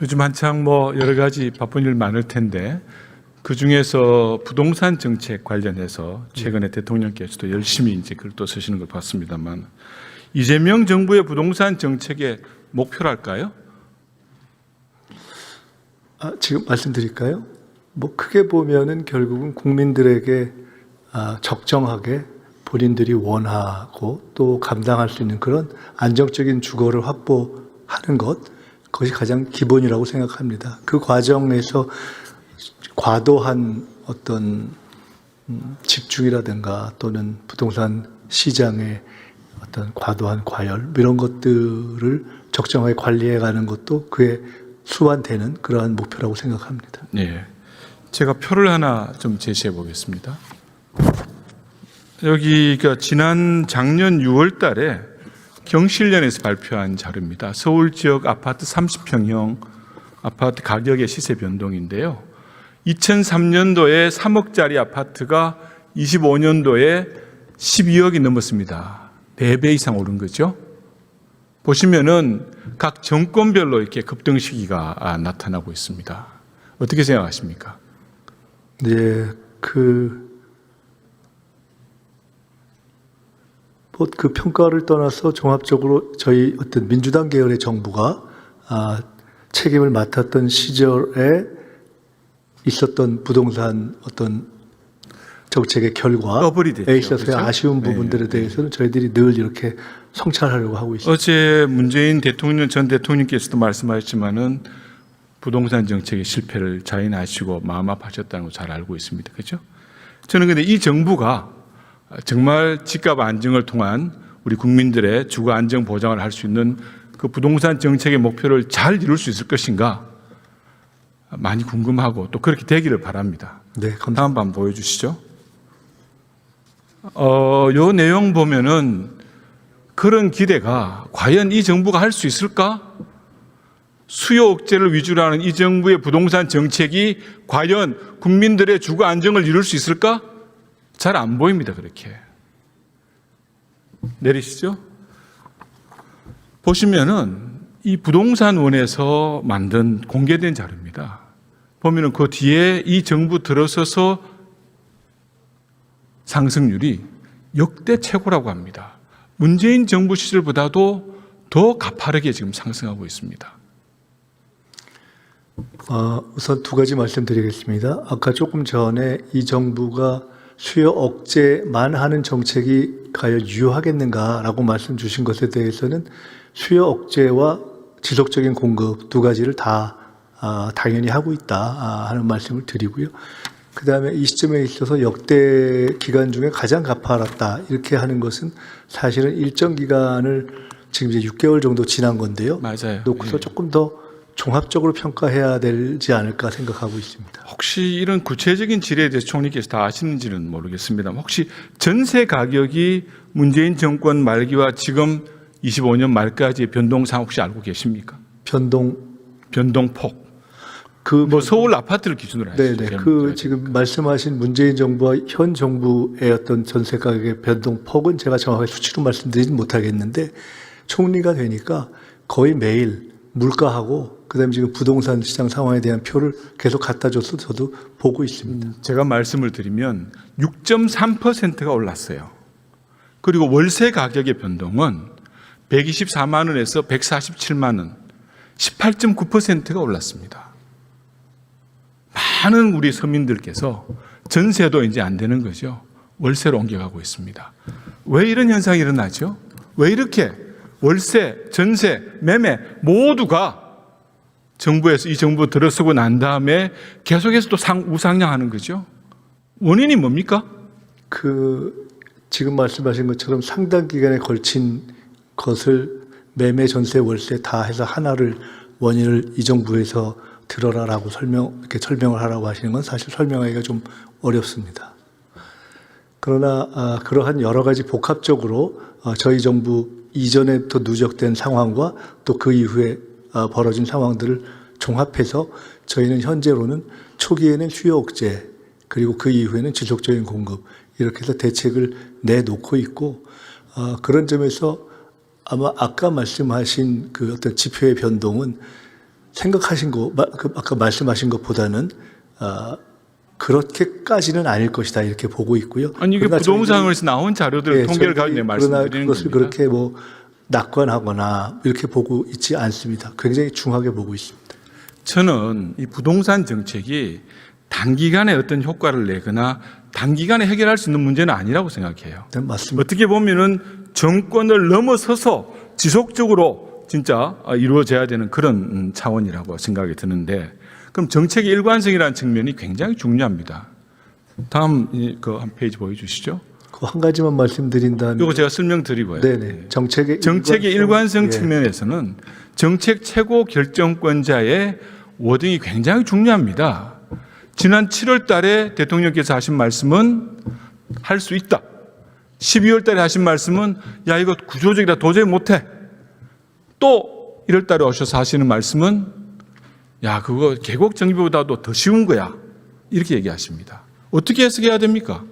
요즘 한창 여러 가지 바쁜 일 많을 텐데 그 중에서 부동산 정책 관련해서 최근에 대통령께서도 열심히 이제 글을 또 쓰시는 걸 봤습니다만 이재명 정부의 부동산 정책의 목표랄까요? 지금 말씀드릴까요? 크게 보면은 결국은 국민들에게 적정하게 본인들이 원하고 또 감당할 수 있는 그런 안정적인 주거를 확보하는 것, 그것이 가장 기본이라고 생각합니다. 그 과정에서 과도한 어떤 집중이라든가 또는 부동산 시장의 어떤 과도한 과열 이런 것들을 적정하게 관리해가는 것도 그에 수반되는 그러한 목표라고 생각합니다. 네, 제가 표를 하나 좀 제시해 보겠습니다. 여기가 지난 작년 6월 달에 경실련에서 발표한 자료입니다. 서울 지역 아파트 30평형 아파트 가격의 시세 변동인데요. 2003년도에 3억짜리 아파트가 25년도에 12억이 넘었습니다. 4배 이상 오른 거죠. 보시면은 각 정권별로 이렇게 급등 시기가 나타나고 있습니다. 어떻게 생각하십니까? 네, 그 평가를 떠나서 종합적으로 저희 어떤 민주당 계열의 정부가 책임을 맡았던 시절에 있었던 부동산 어떤 정책의 결과에 있어서의 그렇죠? 아쉬운 부분들에 대해서는 저희들이 늘 이렇게 성찰하려고 하고 있습니다. 어제 문재인 대통령 전 대통령께서도 말씀하셨지만은 부동산 정책의 실패를 자인 아시고 마음 아파하셨다는 거 잘 알고 있습니다. 그렇죠? 저는 근데 이 정부가 정말 집값 안정을 통한 우리 국민들의 주거 안정 보장을 할 수 있는 그 부동산 정책의 목표를 잘 이룰 수 있을 것인가 많이 궁금하고 또 그렇게 되기를 바랍니다. 네, 감사합니다. 다음 번 보여주시죠. 요 내용 보면은 그런 기대가 과연 이 정부가 할 수 있을까? 수요 억제를 위주로 하는 이 정부의 부동산 정책이 과연 국민들의 주거 안정을 이룰 수 있을까? 잘 안 보입니다. 그렇게. 내리시죠. 보시면은 이 부동산원에서 만든 공개된 자료입니다. 보면은 그 뒤에 이 정부 들어서서 상승률이 역대 최고라고 합니다. 문재인 정부 시절보다도 더 가파르게 지금 상승하고 있습니다. 우선 두 가지 말씀드리겠습니다. 아까 조금 전에 이 정부가 수요 억제만 하는 정책이 과연 유효하겠는가라고 말씀 주신 것에 대해서는 수요 억제와 지속적인 공급 두 가지를 다 당연히 하고 있다 하는 말씀을 드리고요. 그 다음에 이 시점에 있어서 역대 기간 중에 가장 가파랐다 이렇게 하는 것은 사실은 일정 기간을 지금 이제 6개월 정도 지난 건데요. 맞아요. 놓고서 예. 조금 더 종합적으로 평가해야 되지 않을까 생각하고 있습니다. 혹시 이런 구체적인 지뢰에 대해서 총리께서 다 아시는지는 모르겠습니다만 혹시 전세 가격이 문재인 정권 말기와 지금 25년 말까지의 변동상 혹시 알고 계십니까? 변동폭. 서울 아파트를 기준으로 하시죠. 네네. 지금 말씀하신 문재인 정부와 현 정부의 어떤 전세 가격의 변동폭은 제가 정확하게 수치로 말씀드리진 못하겠는데 총리가 되니까 거의 매일 물가하고 그다음에 지금 부동산 시장 상황에 대한 표를 계속 갖다 줘서 저도 보고 있습니다. 제가 말씀을 드리면 6.3%가 올랐어요. 그리고 월세 가격의 변동은 124만 원에서 147만 원, 18.9%가 올랐습니다. 많은 우리 서민들께서 전세도 이제 안 되는 거죠. 월세로 옮겨가고 있습니다. 왜 이런 현상이 일어나죠? 왜 이렇게 월세, 전세, 매매 모두가 정부에서 이 정부 들어서고 난 다음에 계속해서 또 우상향하는 거죠. 원인이 뭡니까? 지금 말씀하신 것처럼 상당 기간에 걸친 것을 매매, 전세, 월세 다 해서 하나를 원인을 이 정부에서 들어라라고 이렇게 설명을 하라고 하시는 건 사실 설명하기가 좀 어렵습니다. 그러나 그러한 여러 가지 복합적으로 저희 정부 이전에부터 누적된 상황과 또 그 이후에 벌어진 상황들을 종합해서 저희는 현재로는 초기에는 수요 억제 그리고 그 이후에는 지속적인 공급 이렇게 해서 대책을 내놓고 있고 그런 점에서 아마 아까 말씀하신 그 어떤 지표의 변동은 생각하신 거, 아까 말씀하신 것보다는 그렇게까지는 아닐 것이다 이렇게 보고 있고요. 아니 이게 그러나 부동산에서 나온 자료들 통계를 가지고 그러나 말씀드리는 그것을 겁니다. 그렇게 뭐 낙관하거나 이렇게 보고 있지 않습니다. 굉장히 중하게 보고 있습니다. 저는 이 부동산 정책이 단기간에 어떤 효과를 내거나 단기간에 해결할 수 있는 문제는 아니라고 생각해요. 네, 맞습니다. 어떻게 보면은 정권을 넘어서서 지속적으로 진짜 이루어져야 되는 그런 차원이라고 생각이 드는데, 그럼 정책의 일관성이라는 측면이 굉장히 중요합니다. 다음 그 한 페이지 보여주시죠. 그 한 가지만 말씀드린다면, 이거 제가 설명드리고요. 네네, 정책의 일관성 예. 측면에서는 정책 최고 결정권자의 워딩이 굉장히 중요합니다. 지난 7월 달에 대통령께서 하신 말씀은 할 수 있다. 12월 달에 하신 말씀은 야 이거 구조적이라 도저히 못해. 또 1월 달에 오셔서 하시는 말씀은 야 그거 계곡 정비보다도 더 쉬운 거야. 이렇게 얘기하십니다. 어떻게 해석해야 됩니까?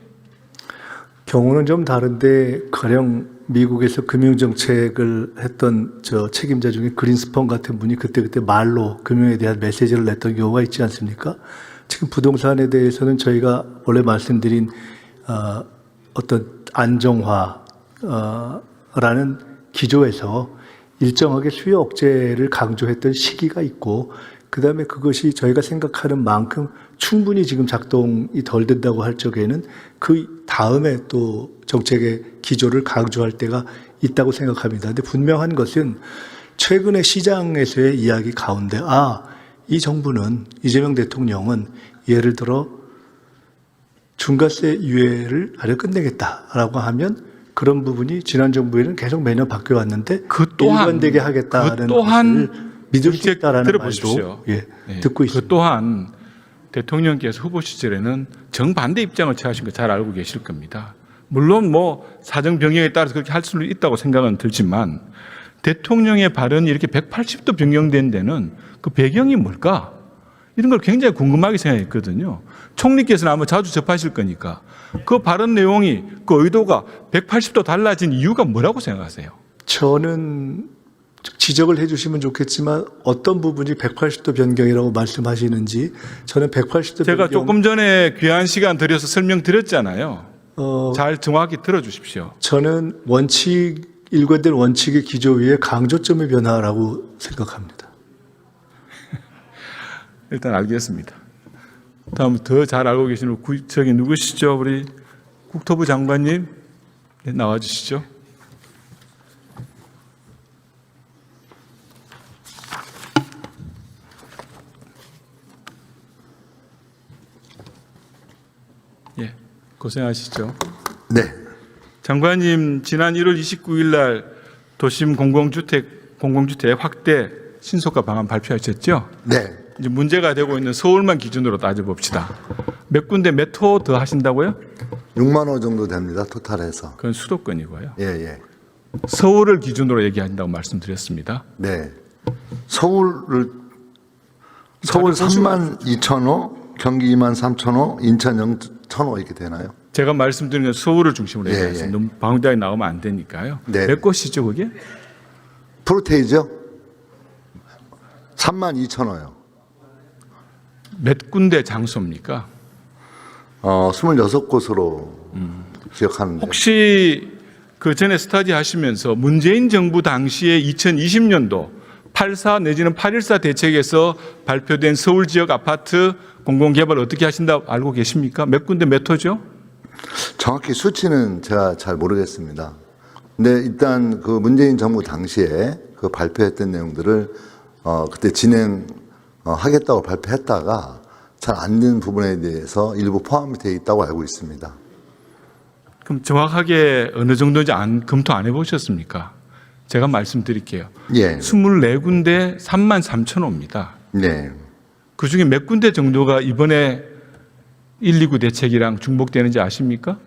경우는 좀 다른데, 가령 미국에서 금융정책을 했던 저 책임자 중에 그린스펀 같은 분이 그때그때 말로 금융에 대한 메시지를 냈던 경우가 있지 않습니까? 지금 부동산에 대해서는 저희가 원래 말씀드린 어떤 안정화라는 기조에서 일정하게 수요 억제를 강조했던 시기가 있고, 그 다음에 그것이 저희가 생각하는 만큼 충분히 지금 작동이 덜 된다고 할 적에는 그 다음에 또 정책의 기조를 강조할 때가 있다고 생각합니다. 근데 분명한 것은 최근에 시장에서의 이야기 가운데 이 정부는, 이재명 대통령은 예를 들어 중과세 유예를 아예 끝내겠다라고 하면 그런 부분이 지난 정부에는 계속 매년 바뀌어 왔는데 그 또한 일관되게 하겠다는 그 또한 것을 믿을 수 있다라는 들어보십시오. 말도 듣고 있습니다. 그 또한 대통령께서 후보 시절에는 정반대 입장을 취하신 거 잘 알고 계실 겁니다. 물론 뭐 사정 변경에 따라서 그렇게 할 수는 있다고 생각은 들지만, 대통령의 발언이 이렇게 180도 변경된 데는 그 배경이 뭘까? 이런 걸 굉장히 궁금하게 생각했거든요. 총리께서는 아마 자주 접하실 거니까 그 발언 내용이, 그 의도가 180도 달라진 이유가 뭐라고 생각하세요? 저는 지적을 해주시면 좋겠지만 어떤 부분이 180도 변경이라고 말씀하시는지, 저는 180도 제가 변경, 조금 전에 귀한 시간 들여서 설명드렸잖아요. 잘 정확히 들어주십시오. 저는 일관된 원칙의 기조 위에 강조점의 변화라고 생각합니다. 일단 알겠습니다. 다음 더 잘 알고 계시는 저기 누구시죠? 우리 국토부 장관님 나와 주시죠. 예, 고생하시죠. 네. 장관님, 지난 1월 29일 날 도심 공공주택 확대 신속화 방안 발표하셨죠? 네. 이제 문제가 되고 있는 서울만 기준으로 따져봅시다. 몇 군데 몇 호 더 하신다고요? 6만 호 정도 됩니다. 토탈해서. 그건 수도권이고요. 예, 예. 서울을 기준으로 얘기한다고 말씀드렸습니다. 네. 서울 3만 2천 호, 경기 2만 3천 호, 인천 0천 호 이렇게 되나요? 제가 말씀드린 건 서울을 중심으로 예, 얘기했어요. 예. 너무 방대하게 나오면 안 되니까요. 네. 몇 곳이죠, 그게? 프로테이죠? 3만 2천 호요. 몇 군데 장소입니까? 26곳으로 기억하는데. 혹시 그 전에 스터디 하시면서 문재인 정부 당시에 2020년도 8.4 내지는 8.14 대책에서 발표된 서울 지역 아파트 공공개발 어떻게 하신다고 알고 계십니까? 몇 군데 몇 호죠? 정확히 수치는 제가 잘 모르겠습니다. 근데 일단 그 문재인 정부 당시에 그 발표했던 내용들을 그때 하겠다고 발표했다가 잘 안 된 부분에 대해서 일부 포함이 되어 있다고 알고 있습니다. 그럼 정확하게 어느 정도인지 검토 안 해보셨습니까? 제가 말씀드릴게요. 예. 24군데 3만 3천 호입니다. 네. 그중에 몇 군데 정도가 이번에 129 대책이랑 중복되는지 아십니까?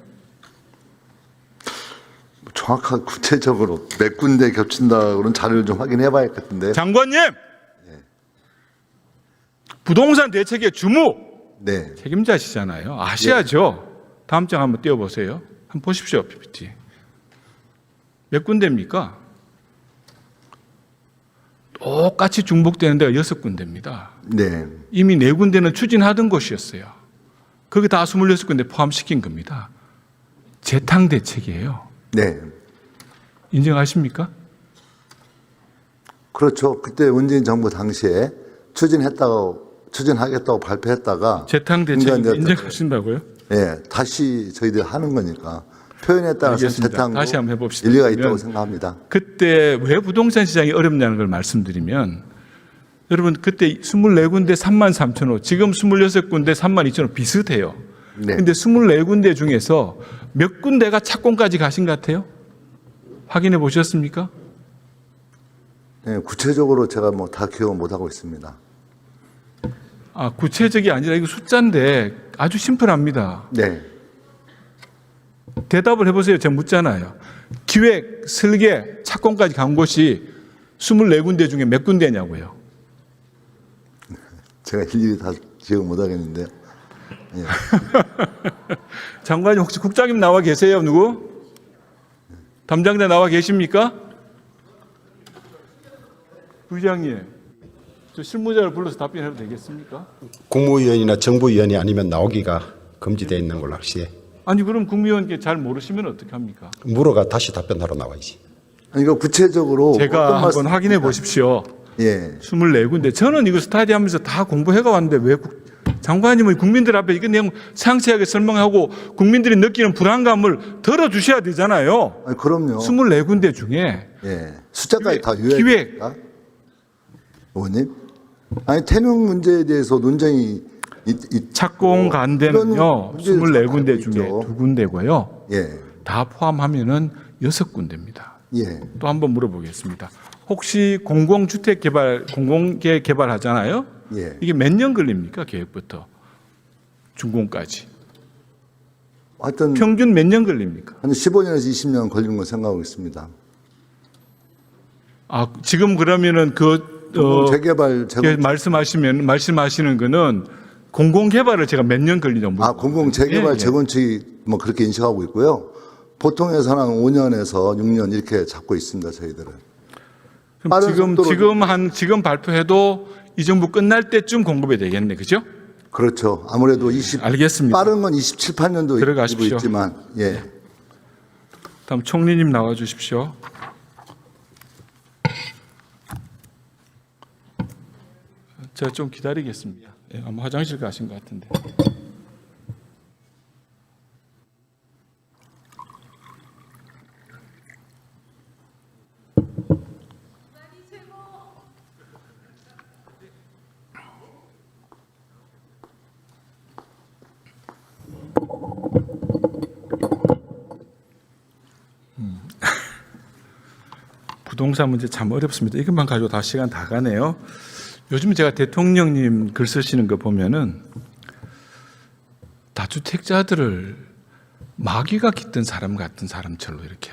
정확하게 구체적으로 몇 군데 겹친다고는 자료를 좀 확인해 봐야겠는데. 장관님! 부동산 대책의 주무 네. 책임자시잖아요. 아셔야죠. 다음 장 한번 띄워보세요. 한번 보십시오, PPT. 몇 군데입니까? 똑같이 중복되는 데가 6군데입니다. 네. 이미 4군데는 추진하던 것이었어요. 거기 다 26군데 포함시킨 겁니다. 재탕 대책이에요. 네. 인정하십니까? 그렇죠. 그때 문재인 정부 당시에 추진하겠다고 발표했다가 재탕 대책 인간들- 인정하신다고요? 예, 다시 저희들이 하는 거니까 표현에 따라서 알겠습니다. 재탕도 다시 한번 해봅시다. 일리가 있다고 그러면 생각합니다. 그때 왜 부동산 시장이 어렵냐는 걸 말씀드리면 여러분 그때 24군데 33,000호 지금 26군데 32,000호 비슷해요. 네. 근데 24군데 중에서 몇 군데가 착공까지 가신 것 같아요? 확인해 보셨습니까? 예, 구체적으로 제가 뭐 다 기억을 못 하고 있습니다. 아, 구체적이 아니라 이거 숫자인데 아주 심플합니다. 네. 대답을 해보세요. 제가 묻잖아요. 기획, 설계, 착공까지 간 곳이 24군데 중에 몇 군데냐고요. 제가 일일이 다 기억 못 하겠는데요. 예. 장관님 혹시 국장님 나와 계세요? 누구? 담당자 나와 계십니까? 부장님, 저 실무자를 불러서 답변해도 되겠습니까? 국무위원이나 정부위원이 아니면 나오기가 금지되어 있는 걸로 확실해. 아니 그럼 국무위원께 잘 모르시면 어떻게 합니까? 물어가 다시 답변하러 나와야지. 아니, 이거 구체적으로 제가 어떤 한번 말씀- 확인해 보십시오. 예. 24군데. 저는 이거 스타디하면서 다 공부해가 왔는데 왜 장관님은 국민들 앞에 이거 내용 상세하게 설명하고 국민들이 느끼는 불안감을 덜어주셔야 되잖아요. 아니, 그럼요. 24군데 중에 예. 숫자까지 다 유효해. 기획. 의원님? 아니, 태릉 문제에 대해서 논쟁이 착공 간 데는요. 이런 문제를 24군데 있죠. 중에 2군데고요. 예. 다 포함하면은 6군데입니다. 예. 또 한번 물어보겠습니다. 혹시 공공주택 개발, 공공계 개발하잖아요. 예. 이게 몇 년 걸립니까? 계획부터 준공까지. 하여튼 평균 몇 년 걸립니까? 한 15년에서 20년 걸리는 거 생각하고 있습니다. 아, 지금 그러면은 재개발, 말씀하시는 거는 공공개발을 제가 몇 년 걸리냐고. 공공 재개발 예, 예. 재건축이 뭐 그렇게 인식하고 있고요. 보통에서는 한 5년에서 6년 이렇게 잡고 있습니다, 저희들은. 그럼 빠른 속도로 지금 발표해도 이 정부 끝날 때쯤 공급이 되겠네, 그죠? 그렇죠. 아무래도 알겠습니다. 빠른 건 27, 8년도 들어가십시오. 있지만, 예. 다음 총리님 나와 주십시오. 제가 좀 기다리겠습니다. 예, 아마 화장실 가신 것 같은데. 부동산 문제 참 어렵습니다. 이것만 가지고 다 시간 다 가네요. 요즘 제가 대통령님 글 쓰시는 거 보면은 다주택자들을 마귀가 깃든 사람 같은 사람처럼 이렇게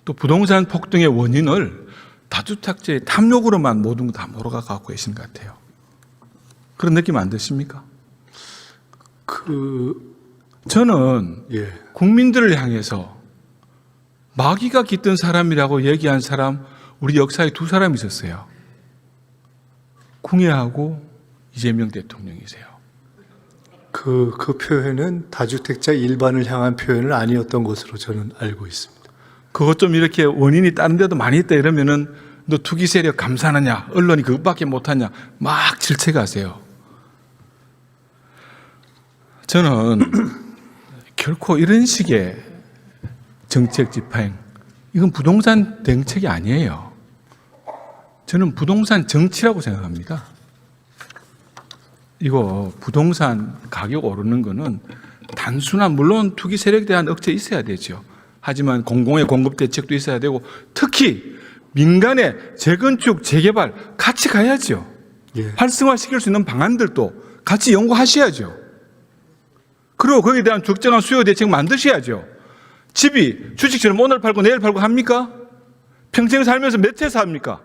또 부동산 폭등의 원인을 다주택자의 탐욕으로만 모든 거 다 몰아가 갖고 계신 것 같아요. 그런 느낌 안 드십니까? 저는 예. 국민들을 향해서 마귀가 깃든 사람이라고 얘기한 사람 우리 역사에 두 사람이 있었어요. 궁예하고 이재명 대통령이세요. 그 표현은 다주택자 일반을 향한 표현은 아니었던 것으로 저는 알고 있습니다. 그것 좀 이렇게 원인이 다른 데도 많이 있다 이러면은 너 투기 세력 감사하느냐, 언론이 그것밖에 못하냐 막 질책하세요. 저는 결코 이런 식의 정책 집행, 이건 부동산 정책이 아니에요. 저는 부동산 정치라고 생각합니다. 이거 부동산 가격 오르는 거는 단순한 물론 투기 세력에 대한 억제 있어야 되죠. 하지만 공공의 공급 대책도 있어야 되고 특히 민간의 재건축, 재개발 같이 가야죠. 예. 활성화시킬 수 있는 방안들도 같이 연구하셔야죠. 그리고 거기에 대한 적정한 수요 대책 만드셔야죠. 집이 주식처럼 오늘 팔고 내일 팔고 합니까? 평생 살면서 몇 채 삽니까?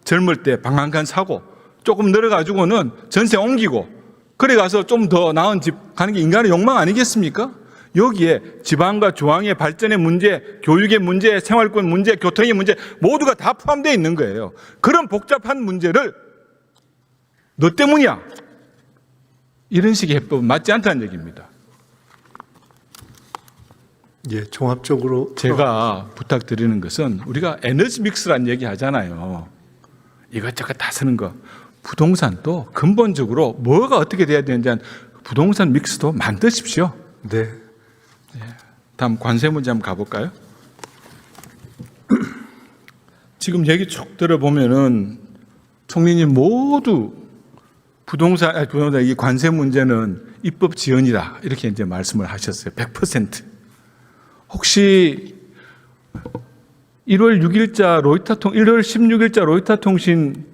젊을 때 방 한 칸 사고 조금 늘어가지고는 전세 옮기고 그래 가서 좀 더 나은 집 가는 게 인간의 욕망 아니겠습니까? 여기에 지방과 중앙의 발전의 문제, 교육의 문제, 생활권 문제, 교통의 문제 모두가 다 포함되어 있는 거예요. 그런 복잡한 문제를 너 때문이야. 이런 식의 해법은 맞지 않다는 얘기입니다. 예, 종합적으로 제가 부탁드리는 것은 우리가 에너지 믹스라는 얘기 하잖아요. 이것저것 다 쓰는 거. 부동산도 근본적으로 뭐가 어떻게 돼야 되는지 한 부동산 믹스도 만드십시오. 네. 다음 관세 문제 한번 가볼까요? 지금 얘기 쭉 들어보면은 총리님 모두 부동산 이 관세 문제는 입법 지연이다 이렇게 이제 말씀을 하셨어요. 100%. 혹시 1월 16일자 로이터 통신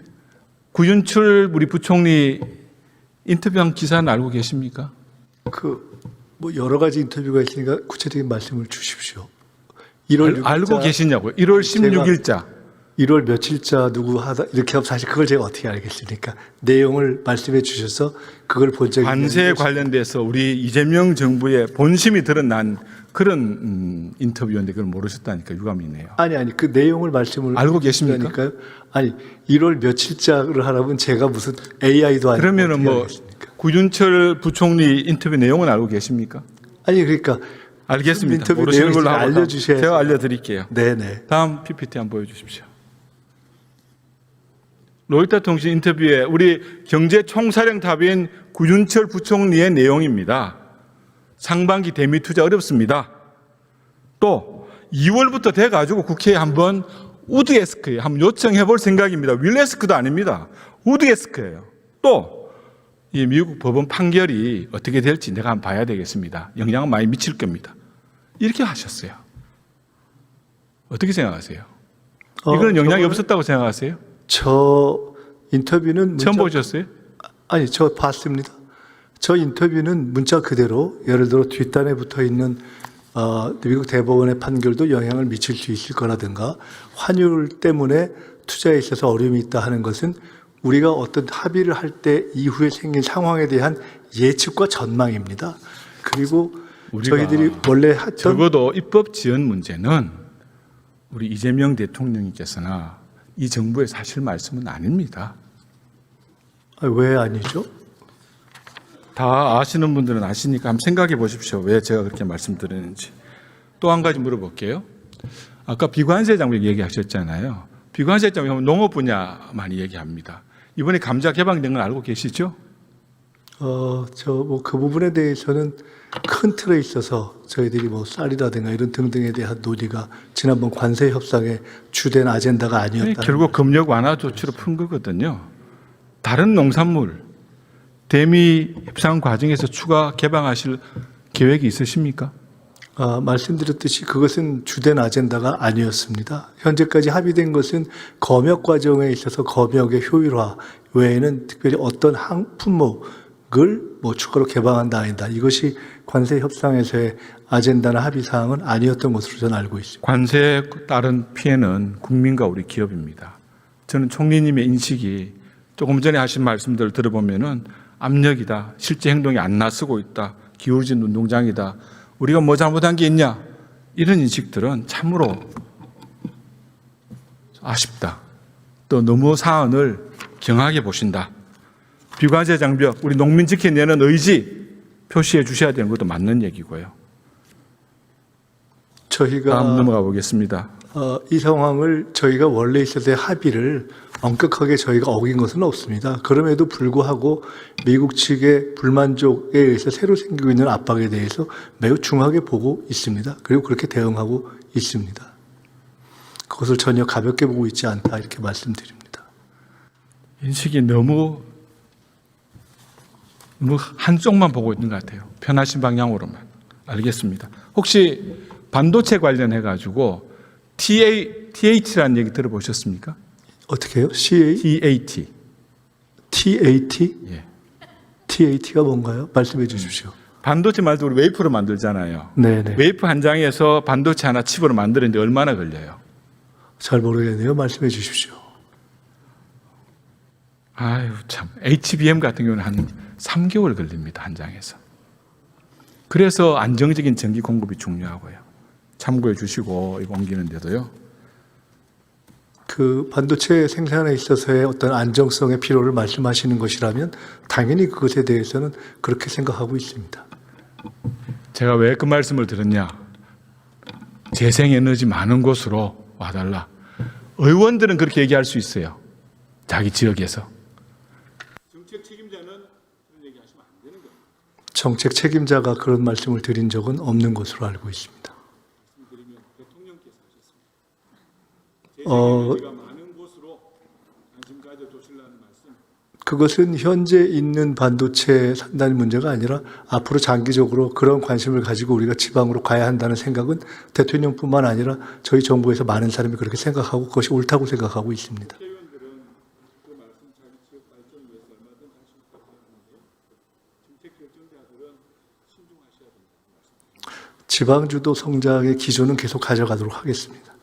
구윤출 우리 부총리 인터뷰한 기사는 알고 계십니까? 뭐 여러 가지 인터뷰가 있으니까 구체적인 말씀을 주십시오. 1월 6일자, 알고 계시냐고요? 1월 16일자. 1월 며칠자 누구 하다 이렇게 하면 사실 그걸 제가 어떻게 알겠습니까? 내용을 말씀해 주셔서 그걸 본 적이 관세에 있는데 관련돼서 우리 이재명 정부의 본심이 드러난 그런 인터뷰였는데 그걸 모르셨다니까 유감이 있네요. 아니 그 내용을 말씀을 알고 계십니까? 하니까요. 아니 1월 며칠자를 하라면 제가 무슨 AI도 아니고 그러면은 어떻게 뭐 알겠습니까? 구준철 부총리 인터뷰 내용은 알고 계십니까? 아니 그러니까 알겠습니다. 인터뷰 모르시는 내용을 걸로 하고 알려주셔야죠. 제가 알려드릴게요. 네네. 다음 PPT 한번 보여주십시오. 로이터 통신 인터뷰에 우리 경제총사령탑인 구준철 부총리의 내용입니다. 상반기 대미 투자 어렵습니다. 또 2월부터 돼가지고 국회에 한번 우드에스크에 한번 요청해 볼 생각입니다. 윌레스크도 아닙니다. 우드에스크예요. 또 이 미국 법원 판결이 어떻게 될지 내가 한번 봐야 되겠습니다. 영향은 많이 미칠 겁니다. 이렇게 하셨어요. 어떻게 생각하세요? 이거는 영향이 없었다고 생각하세요? 저 인터뷰는 처음 보셨어요? 아니 저 봤습니다. 저 인터뷰는 문자 그대로 예를 들어 뒷단에 붙어 있는 미국 대법원의 판결도 영향을 미칠 수 있을 거라든가 환율 때문에 투자에 있어서 어려움이 있다 하는 것은 우리가 어떤 합의를 할 때 이후에 생긴 상황에 대한 예측과 전망입니다. 그리고 우리가 저희들이 원래 했던 적어도 입법 지연 문제는 우리 이재명 대통령님께서나 이 정부의 사실 말씀은 아닙니다. 왜 아니죠? 다 아시는 분들은 아시니까 한번 생각해 보십시오. 왜 제가 그렇게 말씀드리는지. 또 한 가지 물어볼게요. 아까 비관세 장벽 얘기하셨잖아요. 비관세 장벽은 농업 분야 많이 얘기합니다. 이번에 감자 개방된 건 알고 계시죠? 그 부분에 대해서는 큰 틀에 있어서 저희들이 뭐 쌀이라든가 이런 등등에 대한 논의가 지난번 관세 협상의 주된 아젠다가 아니었다. 결국 검역 완화 조치로 푼 거거든요. 다른 농산물 대미 협상 과정에서 추가 개방하실 계획이 있으십니까? 말씀드렸듯이 그것은 주된 아젠다가 아니었습니다. 현재까지 합의된 것은 검역 과정에 있어서 검역의 효율화 외에는 특별히 어떤 한 품목을 뭐 추가로 개방한다 아니다. 이것이 관세 협상에서의 아젠다나 합의 사항은 아니었던 것으로 저는 알고 있습니다. 관세에 따른 피해는 국민과 우리 기업입니다. 저는 총리님의 인식이 조금 전에 하신 말씀들을 들어보면은 압력이다, 실제 행동이 안 나서고 있다, 기울어진 눈동장이다, 우리가 뭐 잘못한 게 있냐, 이런 인식들은 참으로 아쉽다. 또 너무 사안을 경하게 보신다. 비관세 장벽, 우리 농민 지켜내는 의지 표시해 주셔야 되는 것도 맞는 얘기고요. 저희가 다음 넘어가 보겠습니다. 이 상황을 저희가 원래 있었을 때 합의를 엄격하게 저희가 어긴 것은 없습니다. 그럼에도 불구하고 미국 측의 불만족에 의해서 새로 생기고 있는 압박에 대해서 매우 중하게 보고 있습니다. 그리고 그렇게 대응하고 있습니다. 그것을 전혀 가볍게 보고 있지 않다 이렇게 말씀드립니다. 인식이 너무 한쪽만 보고 있는 것 같아요. 편하신 방향으로만. 알겠습니다. 혹시 반도체 관련해 가지고 TAT라는 얘기 들어보셨습니까? 어떻게 해요? TAT? 예. TAT가 뭔가요? 말씀해 주십시오. 반도체 말도 우리 웨이프로 만들잖아요. 네네. 웨이프 한 장에서 반도체 하나 칩으로 만드는데 얼마나 걸려요? 잘 모르겠네요. 말씀해 주십시오. 아유 참. HBM 같은 경우는 한 3개월 걸립니다. 한 장에서. 그래서 안정적인 전기 공급이 중요하고요. 참고해 주시고 이거 옮기는데도요. 그 반도체 생산에 있어서의 어떤 안정성의 필요를 말씀하시는 것이라면 당연히 그것에 대해서는 그렇게 생각하고 있습니다. 제가 왜 그 말씀을 드렸냐? 재생에너지 많은 곳으로 와달라. 의원들은 그렇게 얘기할 수 있어요. 자기 지역에서. 정책 책임자는 그런 얘기하시면 안 되는 겁니다. 정책 책임자가 그런 말씀을 드린 적은 없는 것으로 알고 있습니다. 대통령께서 하셨습니다. 어, 재생에너지가 많은 곳으로 관심 가져 두시라는 말씀. 그것은 현재 있는 반도체 산단 문제가 아니라 앞으로 장기적으로 그런 관심을 가지고 우리가 지방으로 가야 한다는 생각은 대통령뿐만 아니라 저희 정부에서 많은 사람이 그렇게 생각하고 그것이 옳다고 생각하고 있습니다. 국회의원들은 그 말씀 자기 지역 발전을 위해서 얼마든 하실 거라고 하는데요. 정책 결정자들은 신중하셔야 된다는 말씀. 지방주도 성장의 기조는 계속 가져가도록 하겠습니다.